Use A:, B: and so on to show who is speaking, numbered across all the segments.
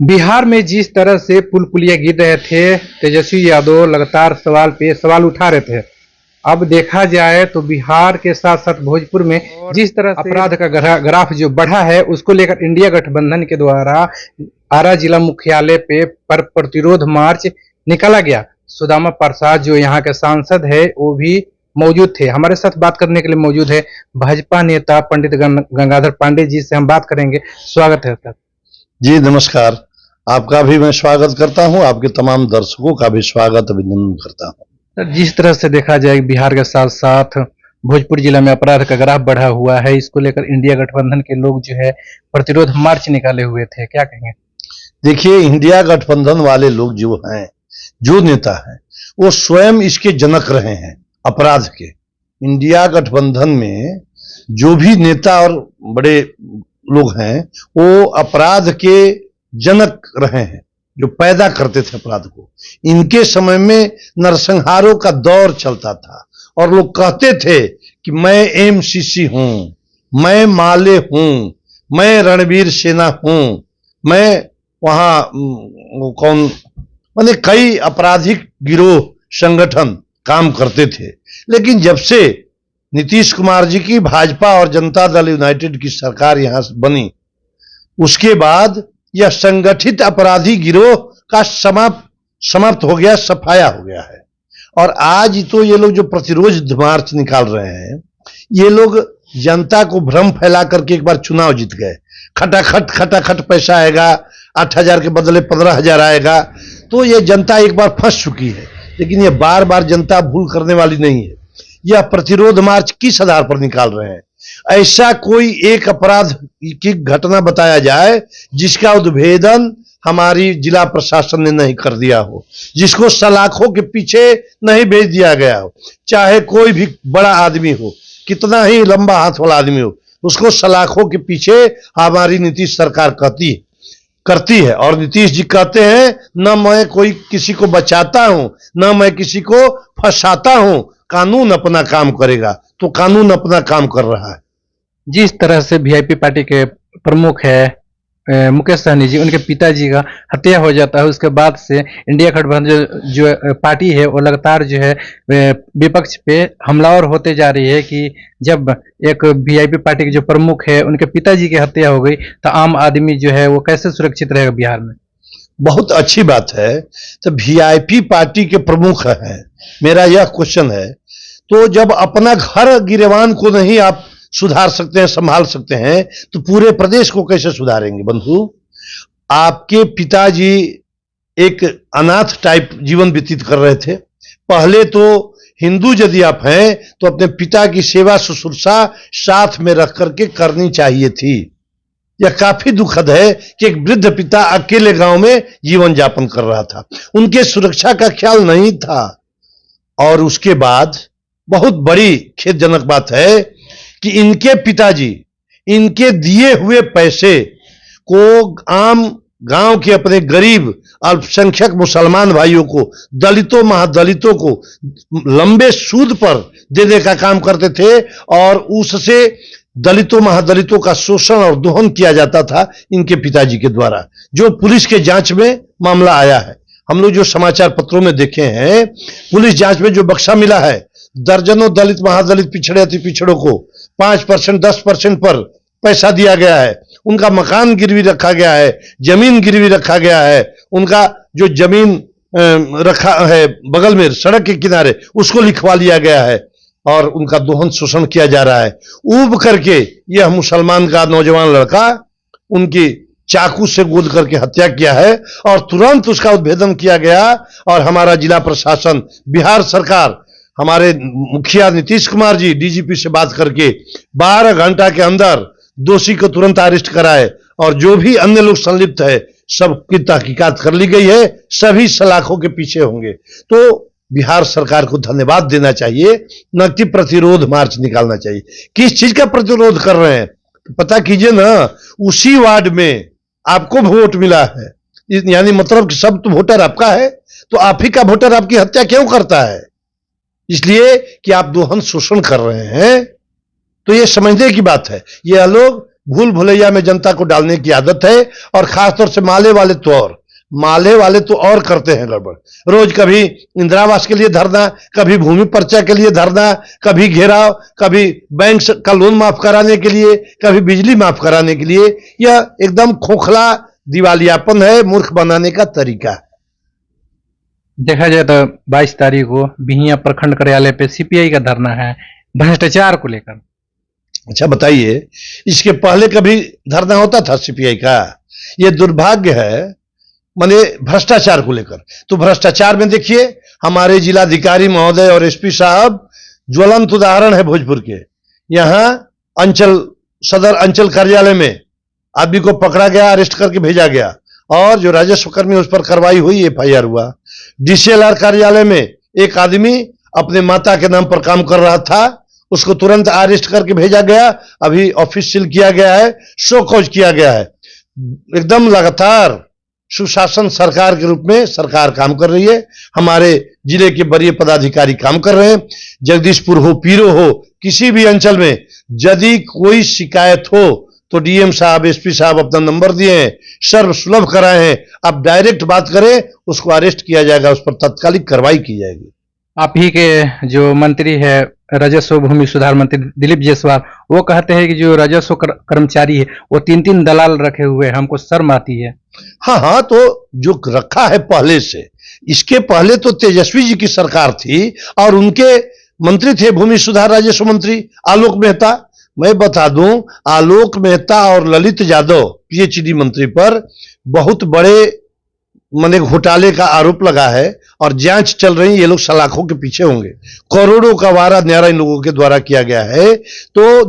A: बिहार में जिस तरह से पुल पुलिया गिर रहे थे, तेजस्वी यादव लगातार सवाल पे सवाल उठा रहे थे। अब देखा जाए तो बिहार के साथ साथ भोजपुर में जिस तरह से अपराध का ग्राफ जो बढ़ा है, उसको लेकर इंडिया गठबंधन के द्वारा आरा जिला मुख्यालय पे पर प्रतिरोध मार्च निकाला गया। सुदामा प्रसाद जो यहाँ के सांसद है वो भी मौजूद थे। हमारे साथ बात करने के लिए मौजूद है भाजपा नेता पंडित गंगाधर पांडे जी, से हम बात करेंगे। स्वागत है सर।
B: जी नमस्कार। आपका भी मैं स्वागत करता हूं, आपके तमाम दर्शकों का भी स्वागत अभिनंदन करता हूं।
A: सर, जिस तरह से देखा जाए बिहार के साथ साथ भोजपुर जिला में अपराध का ग्राफ बढ़ा हुआ है, इसको लेकर इंडिया गठबंधन के लोग जो है प्रतिरोध मार्च निकाले हुए थे, क्या कहेंगे?
B: देखिए, इंडिया गठबंधन वाले लोग जो हैं, जो नेता हैं, वो स्वयं इसके जनक रहे हैं अपराध के। इंडिया गठबंधन में जो भी नेता और बड़े लोग हैं वो अपराध के जनक रहे हैं, जो पैदा करते थे अपराध को। इनके समय में नरसंहारों का दौर चलता था और लोग कहते थे कि मैं एमसीसी हूं, मैं माले हूं, मैं रणवीर सेना हूं, मैं वहां कौन माने कई आपराधिक गिरोह संगठन काम करते थे। लेकिन जब से नीतीश कुमार जी की भाजपा और जनता दल यूनाइटेड की सरकार यहां बनी, उसके बाद यह संगठित अपराधी गिरोह का समाप्त हो गया, सफाया हो गया है। और आज तो ये लोग जो प्रतिरोध मार्च निकाल रहे हैं, ये लोग जनता को भ्रम फैला करके एक बार चुनाव जीत गए। खटाखट पैसा आएगा, 8,000 के बदले 15,000 आएगा, तो ये जनता एक बार फंस चुकी है। लेकिन ये बार बार जनता भूल करने वाली नहीं है। यह प्रतिरोध मार्च किस आधार पर निकाल रहे हैं? ऐसा कोई एक अपराध की घटना बताया जाए जिसका उद्भेदन हमारी जिला प्रशासन ने नहीं कर दिया हो, जिसको सलाखों के पीछे नहीं भेज दिया गया हो। चाहे कोई भी बड़ा आदमी हो, कितना ही लंबा हाथ वाला आदमी हो, उसको सलाखों के पीछे हमारी नीतीश सरकार करती है। और नीतीश जी कहते हैं, न मैं कोई किसी को बचाता हूं, न मैं किसी को फंसाता हूं, कानून अपना काम करेगा। तो कानून अपना काम कर रहा है।
A: जिस तरह से वीआईपी पार्टी के प्रमुख है मुकेश सहनी जी, उनके पिताजी का हत्या हो जाता है, उसके बाद से इंडिया गठबंधन जो पार्टी है वो लगातार जो है विपक्ष पे हमलावर होते जा रही है कि जब एक वीआईपी पार्टी के जो प्रमुख है उनके पिताजी की हत्या हो गई तो आम आदमी जो है वो कैसे सुरक्षित रहेगा बिहार में?
B: बहुत अच्छी बात है। तो वीआईपी पार्टी के प्रमुख हैं, मेरा यह क्वेश्चन है, तो जब अपना घर गिरेवान को नहीं आप सुधार सकते हैं, संभाल सकते हैं, तो पूरे प्रदेश को कैसे सुधारेंगे? बंधु, आपके पिताजी एक अनाथ टाइप जीवन व्यतीत कर रहे थे। पहले तो हिंदू यदि आप हैं तो अपने पिता की सेवा शुश्रूषा साथ में रख करके करनी चाहिए थी। यह काफी दुखद है कि एक वृद्ध पिता अकेले गांव में जीवन यापन कर रहा था, उनके सुरक्षा का ख्याल नहीं था। और उसके बाद बहुत बड़ी खेदजनक बात है कि इनके पिताजी इनके दिए हुए पैसे को आम गांव के अपने गरीब अल्पसंख्यक मुसलमान भाइयों को, दलितों महादलितों को लंबे सूद पर देने का काम करते थे और उससे दलितों महादलितों का शोषण और दोहन किया जाता था इनके पिताजी के द्वारा, जो पुलिस के जांच में मामला आया है। हम लोग जो समाचार पत्रों में देखे हैं, पुलिस जांच में जो बक्सा मिला है, दर्जनों दलित महादलित पिछड़े अति पिछड़ों को 5% 10% पर पैसा दिया गया है, उनका मकान गिरवी रखा गया है, जमीन गिरवी रखा गया है, उनका जो जमीन रखा है बगल में सड़क के किनारे उसको लिखवा लिया गया है और उनका दोहन शोषण किया जा रहा है। ऊब करके यह मुसलमान का नौजवान लड़का उनकी चाकू से गोद करके हत्या किया है और तुरंत उसका उद्भेदन किया गया। और हमारा जिला प्रशासन, बिहार सरकार, हमारे मुखिया नीतीश कुमार जी डीजीपी से बात करके 12 घंटा के अंदर दोषी को तुरंत अरेस्ट कराए और जो भी अन्य लोग संलिप्त है सबकी तहकीकात कर ली गई है, सभी सलाखों के पीछे होंगे। तो बिहार सरकार को धन्यवाद देना चाहिए, न कि प्रतिरोध मार्च निकालना चाहिए। किस चीज का प्रतिरोध कर रहे हैं तो पता कीजिए ना। उसी वार्ड में आपको वोट मिला है, यानी मतलब कि सब तो वोटर आपका है, तो आप ही का वोटर आपकी हत्या क्यों करता है? इसलिए कि आप दोहन शोषण कर रहे हैं। तो ये समझने की बात है। ये लोग भूल भुलैया में जनता को डालने की आदत है, और खासतौर से माले वाले तो और करते हैं गड़बड़। रोज कभी इंदिरा आवास के लिए धरना, कभी भूमि पर्चा के लिए धरना, कभी घेराव, कभी बैंक का लोन माफ कराने के लिए, कभी बिजली माफ कराने के लिए। यह एकदम खोखला दिवालियापन है, मूर्ख बनाने का तरीका है।
A: देखा जाए तो 22 तारीख को बिहियां प्रखंड कार्यालय पे सीपीआई का धरना है भ्रष्टाचार को लेकर।
B: अच्छा बताइए, इसके पहले कभी धरना होता था सीपीआई का? यह दुर्भाग्य है, माने भ्रष्टाचार को लेकर। तो भ्रष्टाचार में देखिए, हमारे जिलाधिकारी महोदय और एसपी साहब ज्वलंत उदाहरण है भोजपुर के। यहां सदर अंचल कार्यालय में आदमी को पकड़ा गया, अरेस्ट करके भेजा गया, और जो राजस्व कर्मी उस पर कार्रवाई हुई, एफआईआर हुआ। डीसीएलआर कार्यालय में एक आदमी अपने माता के नाम पर काम कर रहा था, उसको तुरंत अरेस्ट करके भेजा गया, अभी ऑफिस सील किया गया है, शो कॉज किया गया है। एकदम लगातार सुशासन सरकार के रूप में सरकार काम कर रही है। हमारे जिले के वरीय पदाधिकारी काम कर रहे हैं। जगदीशपुर हो, पीरो हो, किसी भी अंचल में यदि कोई शिकायत हो तो डीएम साहब, एसपी साहब अपना नंबर दिए हैं, सर्व सुलभ कराए हैं। आप डायरेक्ट बात करें, उसको अरेस्ट किया जाएगा, उस पर तत्कालिक कार्रवाई की जाएगी।
A: आप ही के जो मंत्री है राजस्व भूमि सुधार मंत्री दिलीप जायसवाल, वो कहते हैं कि जो राजस्व कर्मचारी है वो 3-3 दलाल रखे हुए हैं, हमको शर्म आती है।
B: हाँ, तो जो रखा है पहले से, इसके पहले तो तेजस्वी जी की सरकार थी और उनके मंत्री थे भूमि सुधार राजस्व मंत्री आलोक मेहता। मैं बता दूं, आलोक मेहता और ललित यादव पीएचडी मंत्री पर बहुत बड़े माने घोटाले का आरोप लगा है और जांच चल रही। ये लोग सलाखों के पीछे होंगे। करोड़ों का वारा न्यारा इन लोगों के द्वारा किया गया है। तो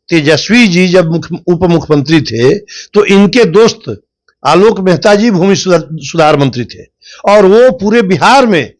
B: तेजस्वी जी जब उप मुख्यमंत्री थे तो इनके दोस्त आलोक मेहता जी भूमि सुधार मंत्री थे, और वो पूरे बिहार में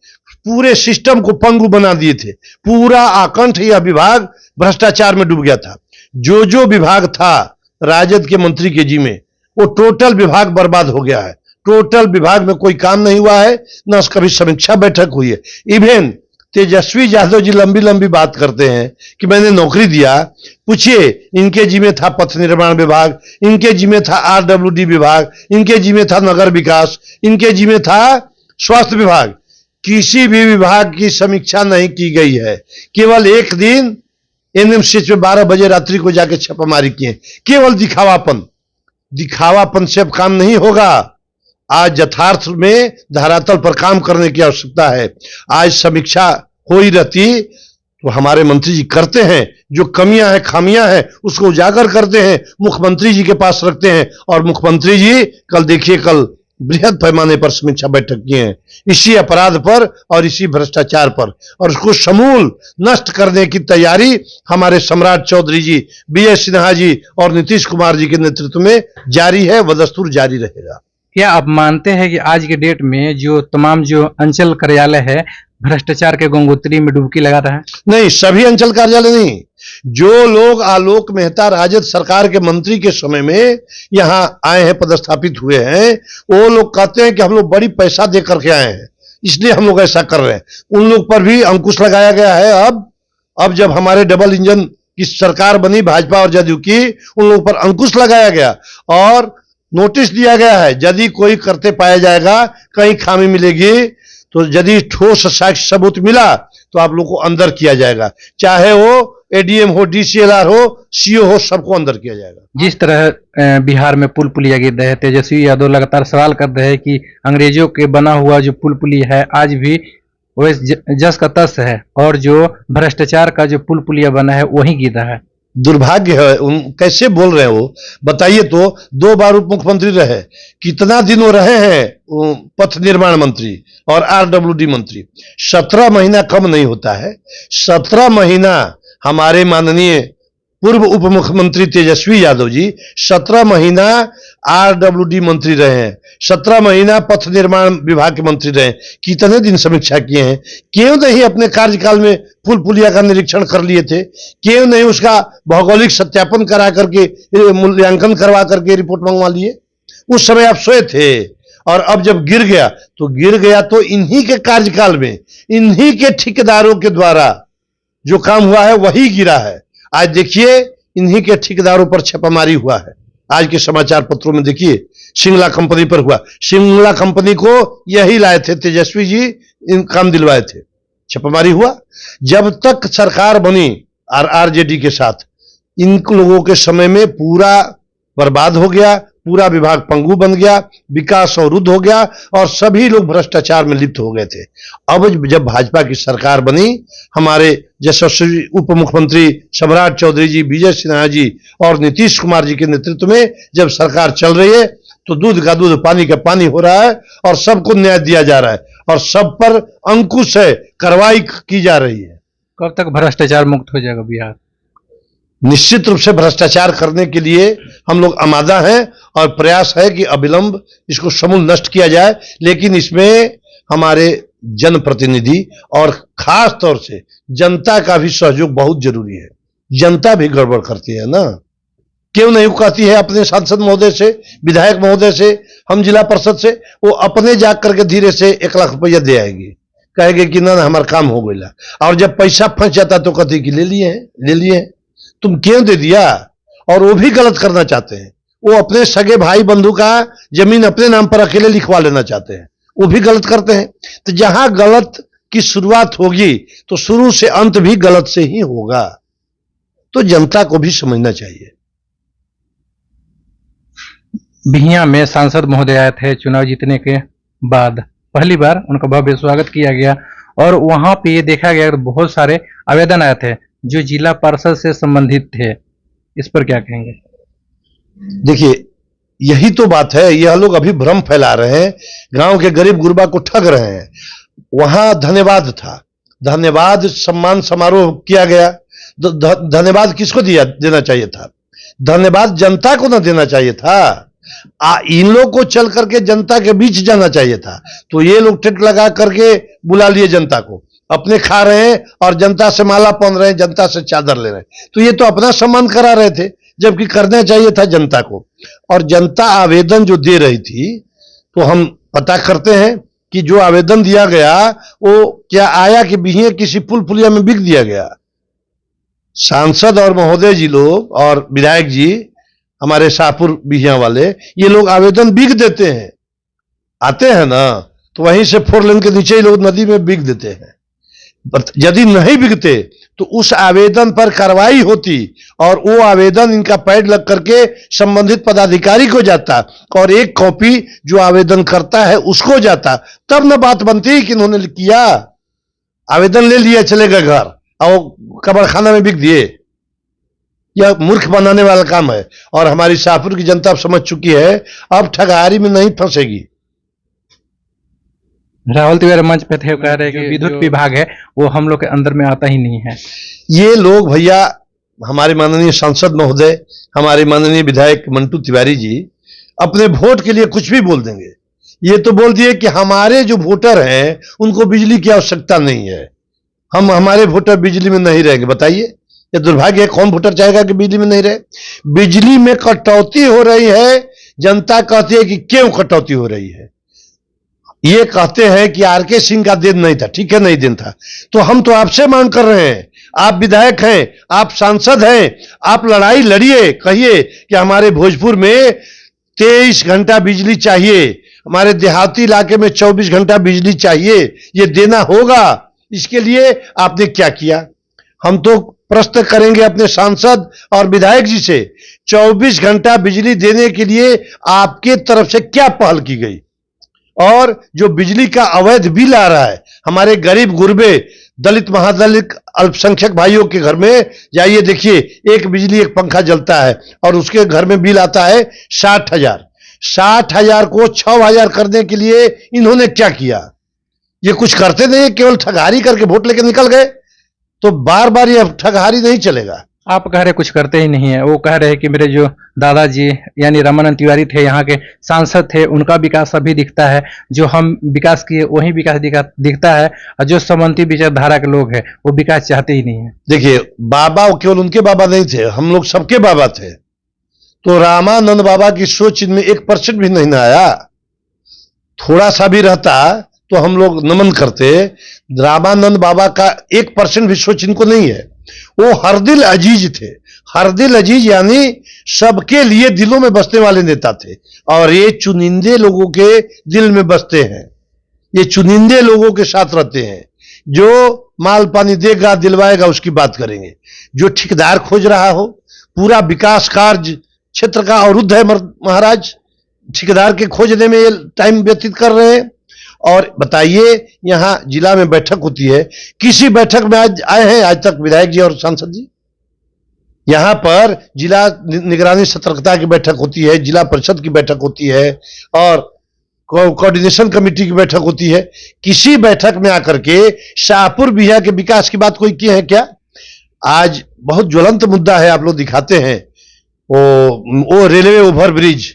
B: पूरे सिस्टम को पंगु बना दिए थे। पूरा आकंठ यह विभाग भ्रष्टाचार में डूब गया था। जो विभाग था राजद के मंत्री के जी में, वो टोटल विभाग बर्बाद हो गया है। टोटल विभाग में कोई काम नहीं हुआ है, न कभी समीक्षा बैठक हुई है। इवन तेजस्वी यादव जी लंबी लंबी बात करते हैं कि मैंने नौकरी दिया। पूछिए, इनके जी में था पथ निर्माण विभाग, इनके जी में था आरडब्ल्यूडी विभाग, इनके जी में था नगर विकास, इनके जी में था स्वास्थ्य विभाग। किसी भी विभाग की समीक्षा नहीं की गई है। केवल एक दिन एनएमसीएच में 12 बजे रात्रि को जाके छापामारी किए। केवल दिखावापन से अब काम नहीं होगा। आज यथार्थ में धरातल पर काम करने की आवश्यकता है। आज समीक्षा हो ही रहती तो हमारे मंत्री जी करते हैं, जो कमियां हैं, खामियां हैं, उसको उजागर करते हैं, मुख्यमंत्री जी के पास रखते हैं। और मुख्यमंत्री जी कल देखिए, कल बृहद पैमाने पर समीक्षा बैठक किए हैं इसी अपराध पर और इसी भ्रष्टाचार पर, और उसको समूल नष्ट करने की तैयारी हमारे सम्राट चौधरी जी, विजय सिन्हा जी और नीतीश कुमार जी के नेतृत्व में जारी है, वदस्तूर जारी रहेगा।
A: क्या आप मानते हैं कि आज के डेट में जो तमाम जो अंचल कार्यालय है भ्रष्टाचार के गंगोत्री में डुबकी लगाता है?
B: नहीं, सभी अंचल कार्यालय नहीं। जो लोग आलोक मेहता राजद सरकार के मंत्री के समय में यहां आए हैं, पदस्थापित हुए हैं, वो लोग कहते हैं कि हम लोग बड़ी पैसा दे करके आए हैं, इसलिए हम लोग ऐसा कर रहे हैं। उन लोग पर भी अंकुश लगाया गया है। अब जब हमारे डबल इंजन की सरकार बनी भाजपा और जदयू की, उन लोगों पर अंकुश लगाया गया और नोटिस दिया गया है। यदि कोई करते पाया जाएगा, कहीं खामी मिलेगी, तो यदि ठोस साक्ष्य सबूत मिला तो आप लोग को अंदर किया जाएगा। चाहे वो एडीएम हो, डीसीएलआर हो, सीओ हो, सबको अंदर किया जाएगा।
A: जिस तरह बिहार में पुल पुलिया गिर रहे हैं, तेजस्वी यादव लगातार सवाल कर रहे हैं कि अंग्रेजों के बना हुआ जो पुल पुलिया है आज भी वो जस का तस है, और जो भ्रष्टाचार का जो पुल पुलिया बना है वही गिर रहा है।
B: दुर्भाग्य है। कैसे बोल रहे हैं वो, बताइए तो। 2 बार उप मुख्यमंत्री रहे, कितना दिन वो रहे हैं पथ निर्माण मंत्री और आरडब्ल्यूडी मंत्री। 17 महीना कम नहीं होता है। 17 महीना हमारे माननीय पूर्व उप मुख्यमंत्री तेजस्वी यादव जी 17 महीना आरडब्ल्यूडी मंत्री रहे हैं, 17 महीना पथ निर्माण विभाग के मंत्री रहे। कितने दिन समीक्षा किए हैं? क्यों नहीं अपने कार्यकाल में पुल पुलिया का निरीक्षण कर लिए थे? क्यों नहीं उसका भौगोलिक सत्यापन करा करके, मूल्यांकन करवा करके रिपोर्ट मंगवा लिए? उस समय आप सोए थे। और अब जब गिर गया तो इन्हीं के कार्यकाल में, इन्हीं के ठेकेदारों के द्वारा जो काम हुआ है वही गिरा है। आज देखिए इन्हीं के ठेकेदारों पर छापामारी हुआ है। आज के समाचार पत्रों में देखिए, शिंगला कंपनी पर हुआ। शिंगला कंपनी को यही लाए थे, तेजस्वी जी इन काम दिलवाए थे, छापामारी हुआ। जब तक सरकार बनी आरजेडी के साथ, इन लोगों के समय में पूरा बर्बाद हो गया, पूरा विभाग पंगु बन गया, विकास अवरुद्ध हो गया और सभी लोग भ्रष्टाचार में लिप्त हो गए थे। अब जब भाजपा की सरकार बनी, हमारे यशस्वी उप मुख्यमंत्री सम्राट चौधरी जी, विजय सिन्हा जी और नीतीश कुमार जी के नेतृत्व में जब सरकार चल रही है, तो दूध का दूध पानी का पानी हो रहा है और सबको न्याय दिया जा रहा है और सब पर अंकुश है, कार्रवाई की जा रही है।
A: कब तक भ्रष्टाचार मुक्त हो जाएगा बिहार?
B: निश्चित रूप से भ्रष्टाचार करने के लिए हम लोग आमादा हैं और प्रयास है कि अविलंब इसको समूल नष्ट किया जाए। लेकिन इसमें हमारे जनप्रतिनिधि और खास तौर से जनता का भी सहयोग बहुत जरूरी है। जनता भी गड़बड़ करती है ना, क्यों नहीं कहती है अपने सांसद महोदय से, विधायक महोदय से, हम जिला परिषद से, वो अपने जा करके धीरे से 1 लाख रुपया दे आएगी, कहेंगे कि ना हमारा काम हो गया। और जब पैसा फंस जाता तो कहती कि ले लिए हैं, तुम क्यों दे दिया? और वो भी गलत करना चाहते हैं, वो अपने सगे भाई बंधु का जमीन अपने नाम पर अकेले लिखवा लेना चाहते हैं, वो भी गलत करते हैं। तो जहां गलत की शुरुआत होगी तो शुरू से अंत भी गलत से ही होगा, तो जनता को भी समझना चाहिए।
A: बिहियां में सांसद महोदय आए थे चुनाव जीतने के बाद, पहली बार उनका भव्य स्वागत किया गया और वहां पे ये देखा गया कि बहुत सारे आवेदन आए थे जो जिला परिषद से संबंधित थे। इस पर क्या कहेंगे?
B: देखिए, यही तो बात है, यह लोग अभी भ्रम फैला रहे हैं, गांव के गरीब गुरबा को ठग रहे हैं। वहां धन्यवाद था, धन्यवाद सम्मान समारोह किया गया। धन्यवाद किसको देना चाहिए था? धन्यवाद जनता को ना देना चाहिए था। इन लोग को चल करके जनता के बीच जाना चाहिए था। तो ये लोग टेंट लगा करके बुला लिए जनता को, अपने खा रहे हैं और जनता से माला पहन रहे हैं, जनता से चादर ले रहे हैं। तो ये तो अपना सम्मान करा रहे थे, जबकि करना चाहिए था जनता को। और जनता आवेदन जो दे रही थी, तो हम पता करते हैं कि जो आवेदन दिया गया वो क्या आया कि बिहिया किसी पुल पुलिया में बिक दिया गया। सांसद और महोदय जी लोग और विधायक जी, हमारे शाहपुर बिहिया वाले, ये लोग आवेदन बिक देते हैं, आते हैं ना, तो वहीं से 4 लेन के नीचे ही लोग नदी में बिक देते हैं। यदि नहीं बिकते तो उस आवेदन पर कार्रवाई होती और वो आवेदन इनका पैड लग करके संबंधित पदाधिकारी को जाता और एक कॉपी जो आवेदन करता है उसको जाता, तब न बात बनती कि इन्होंने किया, आवेदन ले लिया, चले गए घर और कब्रखाना में बिक दिए। यह मूर्ख बनाने वाला काम है और हमारी शाहपुर की जनता अब समझ चुकी है, अब ठगहारी में नहीं फंसेगी।
A: राहुल तिवारी मंच पे थे, कह रहे हैं कि विद्युत विभाग है वो हम लोग के अंदर में आता ही नहीं है।
B: ये लोग भैया, हमारे माननीय सांसद महोदय, हमारे माननीय विधायक मंटू तिवारी जी अपने वोट के लिए कुछ भी बोल देंगे। ये तो बोल दिए कि हमारे जो वोटर हैं उनको बिजली की आवश्यकता नहीं है, हम हमारे वोटर बिजली में नहीं रहेंगे। बताइए, ये दुर्भाग्य है, कौन वोटर चाहेगा कि बिजली में नहीं रहे? बिजली में कटौती हो रही है, जनता कहती है कि क्यों कटौती हो रही है। ये कहते हैं कि आरके सिंह का दिन नहीं था, ठीक है, नहीं दिन था, तो हम तो आपसे मांग कर रहे हैं, आप विधायक हैं, आप सांसद हैं, आप लड़ाई लड़िए, कहिए कि हमारे भोजपुर में 23 घंटा बिजली चाहिए, हमारे देहाती इलाके में 24 घंटा बिजली चाहिए, ये देना होगा। इसके लिए आपने क्या किया? हम तो प्रश्न करेंगे अपने सांसद और विधायक जी से, 24 घंटा बिजली देने के लिए आपके तरफ से क्या पहल की गई? और जो बिजली का अवैध बिल आ रहा है, हमारे गरीब गुरबे, दलित महादलित अल्पसंख्यक भाइयों के घर में जाइए, देखिए, एक बिजली एक पंखा जलता है और उसके घर में बिल आता है 60,000। 60,000 को 6,000 करने के लिए इन्होंने क्या किया? ये कुछ करते नहीं, केवल ठगहारी करके वोट लेके निकल गए। तो बार बार ये ठगहारी नहीं चलेगा।
A: आप कह रहे कुछ करते ही नहीं है, वो कह रहे हैं कि मेरे जो दादाजी यानी रामानंद तिवारी थे, यहाँ के सांसद थे, उनका विकास अभी दिखता है, जो हम विकास किए वही विकास दिखता है, और जो समन्ती विचारधारा के लोग हैं वो विकास चाहते ही नहीं है।
B: देखिए, बाबा केवल उनके बाबा नहीं थे, हम लोग सबके बाबा थे। तो रामानंद बाबा की सोच इनमें 1% भी नहीं आया। थोड़ा सा भी रहता तो हम लोग नमन करते। रामानंद बाबा का 1% भी सोच इनको नहीं है। वो हर दिल अजीज थे, हर दिल अजीज यानी सबके लिए दिलों में बसने वाले नेता थे, और ये चुनिंदे लोगों के दिल में बसते हैं, ये चुनिंदे लोगों के साथ रहते हैं। जो माल पानी देगा दिलवाएगा उसकी बात करेंगे, जो ठेकेदार खोज रहा हो, पूरा विकास कार्य क्षेत्र का अवरुद्ध है महाराज, ठेकेदार के खोजने में ये टाइम व्यतीत कर रहे हैं। और बताइए यहां जिला में बैठक होती है, किसी बैठक में आज आए हैं आज तक विधायक जी और सांसद जी? यहां पर जिला निगरानी सतर्कता की बैठक होती है, जिला परिषद की बैठक होती है, और कोऑर्डिनेशन कमेटी की बैठक होती है। किसी बैठक में आकर के शाहपुर बिहिया के विकास की बात कोई की है क्या? आज बहुत ज्वलंत मुद्दा है, आप लोग दिखाते हैं, वो रेलवे ओवर ब्रिज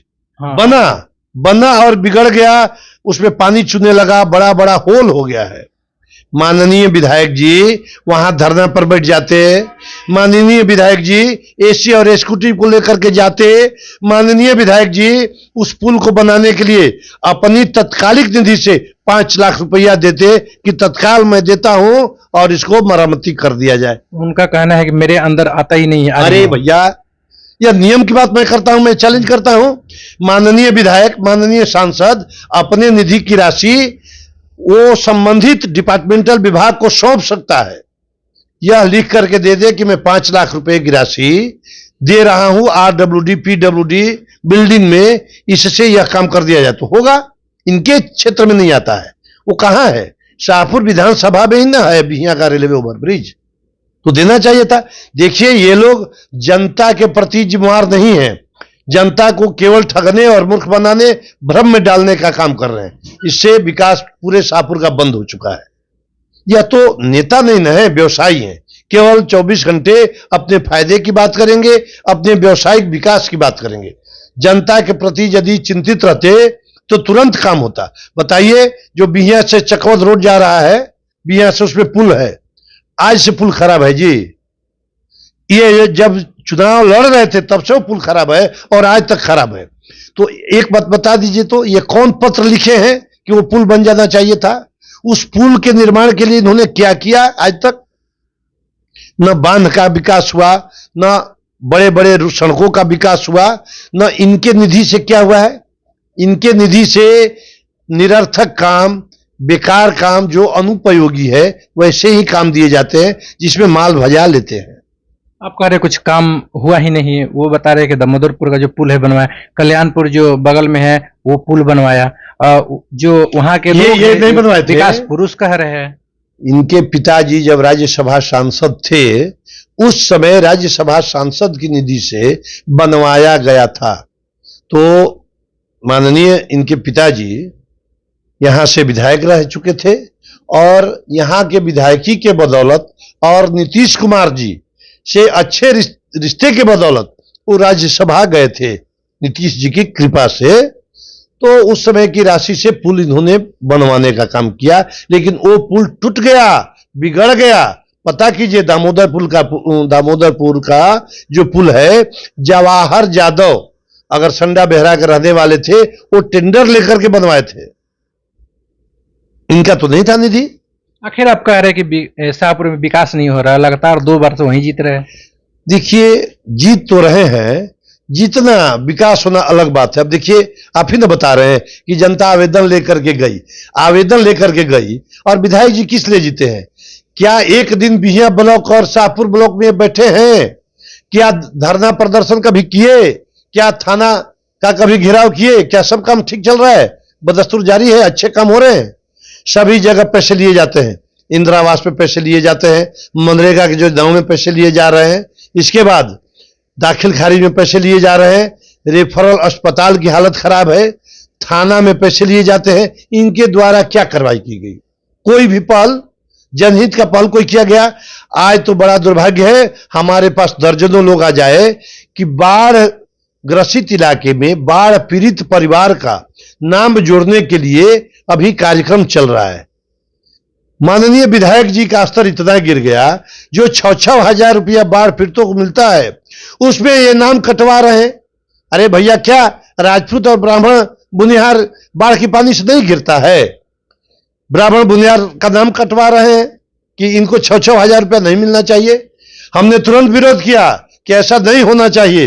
B: बना और बिगड़ गया, उसमें पानी चूने लगा, बड़ा बड़ा होल हो गया है। माननीय विधायक जी वहां धरना पर बैठ जाते, माननीय विधायक जी एसी और एस्कूटी को लेकर के जाते, माननीय विधायक जी उस पुल को बनाने के लिए अपनी तत्कालिक निधि से 5 लाख रुपया देते कि तत्काल मैं देता हूं और इसको मरम्मती कर दिया जाए।
A: उनका कहना है कि मेरे अंदर आता ही नहीं है।
B: अरे भैया, यह नियम की बात मैं करता हूं, मैं चैलेंज करता हूं। माननीय विधायक, माननीय सांसद अपने निधि की राशि वो संबंधित डिपार्टमेंटल विभाग को सौंप सकता है, यह लिख करके दे दे कि मैं 5 लाख रुपए की राशि दे रहा हूं RWD PWD बिल्डिंग में, इससे यह काम कर दिया जाए तो होगा। इनके क्षेत्र में नहीं आता है, वो कहां है? शाहपुर विधानसभा में ही ना है बिहिया का रेलवे ओवर ब्रिज, तो देना चाहिए था। देखिए ये लोग जनता के प्रति जिम्मेवार नहीं है, जनता को केवल ठगने और मूर्ख बनाने, भ्रम में डालने का काम कर रहे हैं। इससे विकास पूरे शाहपुर का बंद हो चुका है। यह तो नेता नहीं है, व्यवसायी हैं, केवल 24 घंटे अपने फायदे की बात करेंगे, अपने व्यवसायिक विकास की बात करेंगे। जनता के प्रति यदि चिंतित रहते तो तुरंत काम होता। बताइए जो बिहिया से चकवत रोड जा रहा है, बिहिया से उसमें पुल है, आज से पुल खराब है जी। ये जब चुनाव लड़ रहे थे तब से वो पुल खराब है और आज तक खराब है। तो एक बात बता दीजिए, तो ये कौन पत्र लिखे हैं कि वो पुल बन जाना चाहिए था? उस पुल के निर्माण के लिए इन्होंने क्या किया? आज तक न बांध का विकास हुआ, न बड़े बड़े सड़कों का विकास हुआ, न इनके निधि से क्या हुआ है। इनके निधि से निरर्थक काम, बेकार काम, जो अनुपयोगी है वैसे ही काम दिए जाते हैं जिसमें माल भजा लेते हैं।
A: आप कह रहे कुछ काम हुआ ही नहीं, वो बता रहे कि दामोदरपुर का जो पुल है बनवाया, कल्याणपुर जो बगल में है वो पुल बनवाया, जो वहां के लोग
B: ये नहीं बनवाए थे,
A: विकास पुरुष कह रहे हैं।
B: इनके पिताजी जब राज्यसभा सांसद थे उस समय राज्यसभा सांसद की निधि से बनवाया गया था। तो माननीय इनके पिताजी यहां से विधायक रह चुके थे और यहां के विधायकी के बदौलत और नीतीश कुमार जी से अच्छे रिश्ते के बदौलत वो राज्यसभा गए थे नीतीश जी की कृपा से। तो उस समय की राशि से पुल इन्होंने बनवाने का काम किया, लेकिन वो पुल टूट गया, बिगड़ गया। पता कीजिए दामोदरपुर का जो पुल है, जवाहर जादव अगर संडा बेहरा के रहने वाले थे, वो टेंडर लेकर के बनवाए थे, इनका तो नहीं था निधि।
A: आखिर आप कह रहे कि शाहपुर में विकास नहीं हो रहा, लगातार 2 बार तो वहीं जीत रहे हैं।
B: देखिए जीत तो रहे हैं, जितना विकास होना अलग बात है। अब देखिए आप ही ना बता रहे हैं कि जनता आवेदन लेकर के गई और विधायक जी किस लिए जीते हैं? क्या एक दिन बिहिया ब्लॉक और शाहपुर ब्लॉक में बैठे हैं? क्या धरना प्रदर्शन कभी किए? क्या थाना का कभी घेराव किए? क्या सब काम ठीक चल रहा है? बदस्तूर जारी है, अच्छे काम हो रहे हैं। सभी जगह पैसे लिए जाते हैं, इंदिरा आवास पे पैसे लिए जाते हैं, मनरेगा के जो गांव में पैसे लिए जा रहे हैं, इसके बाद दाखिल खारिज में पैसे लिए जा रहे हैं, रेफरल अस्पताल की हालत खराब है, थाना में पैसे लिए जाते हैं। इनके द्वारा क्या कार्रवाई की गई? कोई भी पहल, जनहित का पहल कोई किया गया? आज तो बड़ा दुर्भाग्य है, हमारे पास दर्जनों लोग आ जाए कि बाढ़ ग्रसित इलाके में बाढ़ पीड़ित परिवार का नाम जोड़ने के लिए अभी कार्यक्रम चल रहा है। माननीय विधायक जी का स्तर इतना गिर गया, जो 6-6 हजार रुपया बाढ़ पीड़ितों को मिलता है उसमें ये नाम कटवा रहे हैं। अरे भैया, क्या राजपूत और ब्राह्मण बुनियार बाढ़ की पानी से नहीं गिरता है? ब्राह्मण बुनियार का नाम कटवा रहे हैं कि इनको 6-6 हजार रुपया नहीं मिलना चाहिए। हमने तुरंत विरोध किया कि ऐसा नहीं होना चाहिए।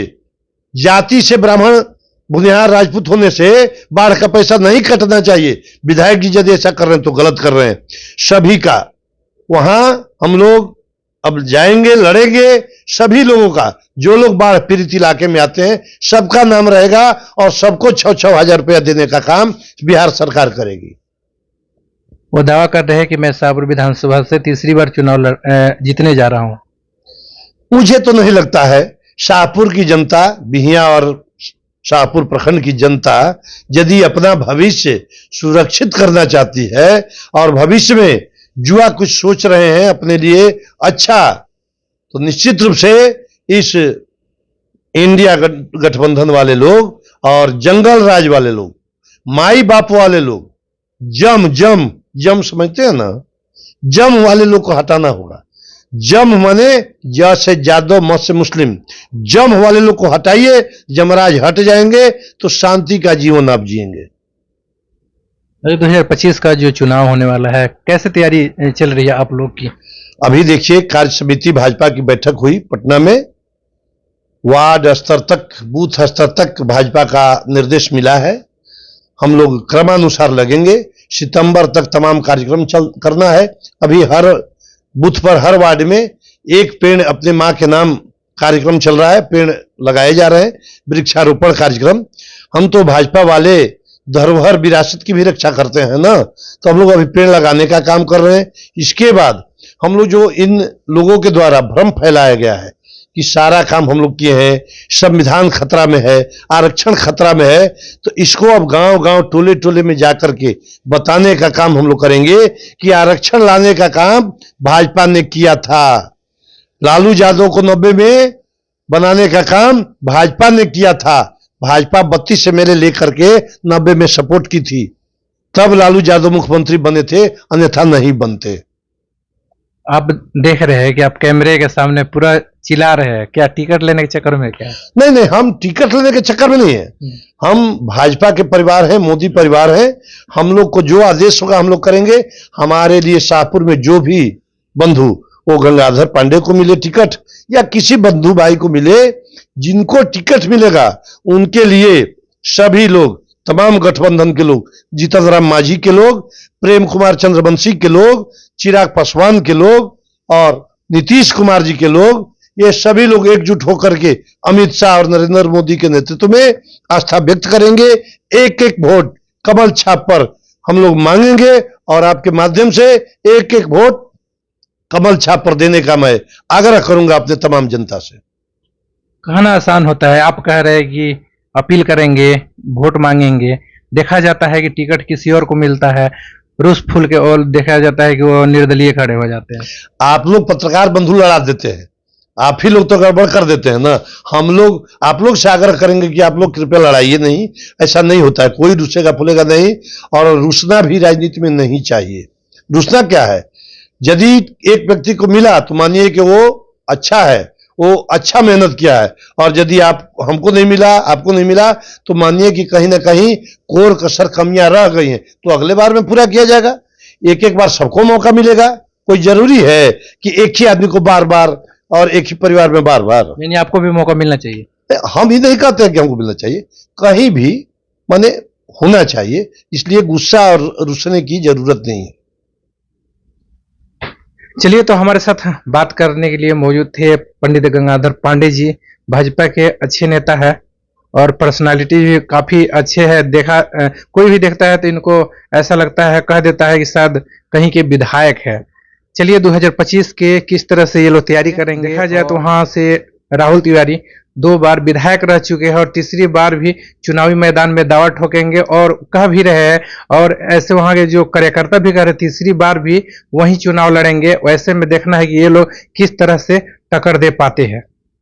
B: जाति से ब्राह्मण बुनियाद राजपूत होने से बाढ़ का पैसा नहीं कटना चाहिए। विधायक जी यदि ऐसा कर रहे हैं तो गलत कर रहे हैं। सभी का वहां हम लोग अब जाएंगे, लड़ेंगे, सभी लोगों का, जो लोग बाढ़ पीड़ित इलाके में आते हैं सबका नाम रहेगा और सबको 6-6 हजार रुपया देने का काम बिहार सरकार करेगी।
A: वो दावा कर रहे हैं कि मैं शाहपुर विधानसभा से तीसरी बार चुनाव जीतने जा रहा हूं।
B: मुझे तो नहीं लगता है। शाहपुर की जनता, बिहिया और शाहपुर प्रखंड की जनता यदि अपना भविष्य सुरक्षित करना चाहती है और भविष्य में जुआ कुछ सोच रहे हैं अपने लिए अच्छा, तो निश्चित रूप से इस इंडिया गठबंधन वाले लोग और जंगल राज वाले लोग, माई बाप वाले लोग, जम समझते हैं ना, जम वाले लोग को हटाना होगा। जम माने ज से जादव, म से मुस्लिम, जम वाले लोग को हटाइए। जमराज हट जाएंगे तो शांति का जीवन आप जिएंगे।
A: 2025 का जो चुनाव होने वाला है, कैसे तैयारी चल रही है आप लोग की?
B: अभी देखिए, कार्य समिति भाजपा की बैठक हुई पटना में। वार्ड स्तर तक, बूथ स्तर तक भाजपा का निर्देश मिला है। हम लोग क्रमानुसार लगेंगे। सितंबर तक तमाम कार्यक्रम करना है। अभी हर बूथ पर, हर वार्ड में एक पेड़ अपने मां के नाम कार्यक्रम चल रहा है। पेड़ लगाए जा रहे हैं, वृक्षारोपण कार्यक्रम। हम तो भाजपा वाले धरोहर विरासत की भी रक्षा करते हैं ना, तो हम लोग अभी पेड़ लगाने का काम कर रहे हैं। इसके बाद हम लोग, जो इन लोगों के द्वारा भ्रम फैलाया गया है कि सारा काम हम लोग किए हैं, संविधान खतरा में है, आरक्षण खतरा में है, तो इसको अब गांव-गांव, टोले-टोले में जाकर के बताने का काम हम लोग करेंगे कि आरक्षण लाने का काम भाजपा ने किया था। लालू यादव को 90 में बनाने का काम भाजपा ने किया था। भाजपा 32 MLA लेकर के 90 में सपोर्ट की थी, तब लालू यादव मुख्यमंत्री बने थे, अन्यथा नहीं बनते।
A: आप देख रहे हैं कि आप कैमरे के सामने पूरा चिल्ला रहे हैं, क्या टिकट लेने के चक्कर में? क्या
B: नहीं, हम टिकट लेने के चक्कर में नहीं है। हम भाजपा के परिवार हैं, मोदी परिवार है। हम लोग को जो आदेश होगा हम लोग करेंगे। हमारे लिए शाहपुर में जो भी बंधु, वो गंगाधर पांडे को मिले टिकट या किसी बंधु भाई को मिले, जिनको टिकट मिलेगा उनके लिए सभी लोग, तमाम गठबंधन के लोग, जीतन राम मांझी के लोग, प्रेम कुमार चंद्रवंशी के लोग, चिराग पासवान के लोग और नीतीश कुमार जी के लोग, ये सभी लोग एकजुट होकर के अमित शाह और नरेंद्र मोदी के नेतृत्व में आस्था व्यक्त करेंगे। एक एक वोट कमल छाप पर हम लोग मांगेंगे और आपके माध्यम से एक एक वोट कमल छाप पर देने का मैं आग्रह करूंगा अपने तमाम जनता से।
A: कहना आसान होता है, आप कह रहे हैं कि अपील करेंगे, वोट मांगेंगे। देखा जाता है कि टिकट किसी और को मिलता है, रूस फूल के, और देखा जाता है कि वो निर्दलीय खड़े हो जाते हैं।
B: आप लोग पत्रकार बंधु लड़ा देते हैं, आप ही लोग तो गड़बड़ कर देते हैं ना। हम लोग आप लोग से आग्रह करेंगे कि आप लोग कृपया लड़ाइए नहीं, ऐसा नहीं होता है। कोई रूसेगा फूलेगा नहीं, और रूसना भी राजनीति में नहीं चाहिए। रूसना क्या है? यदि एक व्यक्ति को मिला तो मानिए कि वो अच्छा है, वो अच्छा मेहनत किया है, और यदि आप हमको नहीं मिला, आपको नहीं मिला, तो मानिए कि कहीं ना कहीं कोर कसर कमियां रह गई हैं, तो अगले बार में पूरा किया जाएगा। एक एक बार सबको मौका मिलेगा। कोई जरूरी है कि एक ही आदमी को बार बार और एक ही परिवार में बार बार?
A: यानी आपको भी मौका मिलना चाहिए।
B: हम ही नहीं कहते हैं कि हमको मिलना चाहिए, कहीं भी माने होना चाहिए। इसलिए गुस्सा और रुसने की जरूरत नहीं है।
A: चलिए, तो हमारे साथ बात करने के लिए मौजूद थे पंडित गंगाधर पांडे जी। भाजपा के अच्छे नेता है और पर्सनालिटी भी काफी अच्छे है। कोई भी देखता है तो इनको ऐसा लगता है, कह देता है कि शायद कहीं के विधायक है। चलिए, 2025 के किस तरह से ये लोग तैयारी करेंगे देखा जाए तो वहां से राहुल तिवारी 2 बार विधायक रह चुके हैं और तीसरी बार भी चुनावी मैदान में दावा ठोकेंगे और कह भी रहे हैं, और ऐसे वहां के जो कार्यकर्ता भी कह रहे तीसरी बार भी वही चुनाव लड़ेंगे। वैसे में देखना है कि ये लोग किस तरह से टक्कर दे पाते हैं।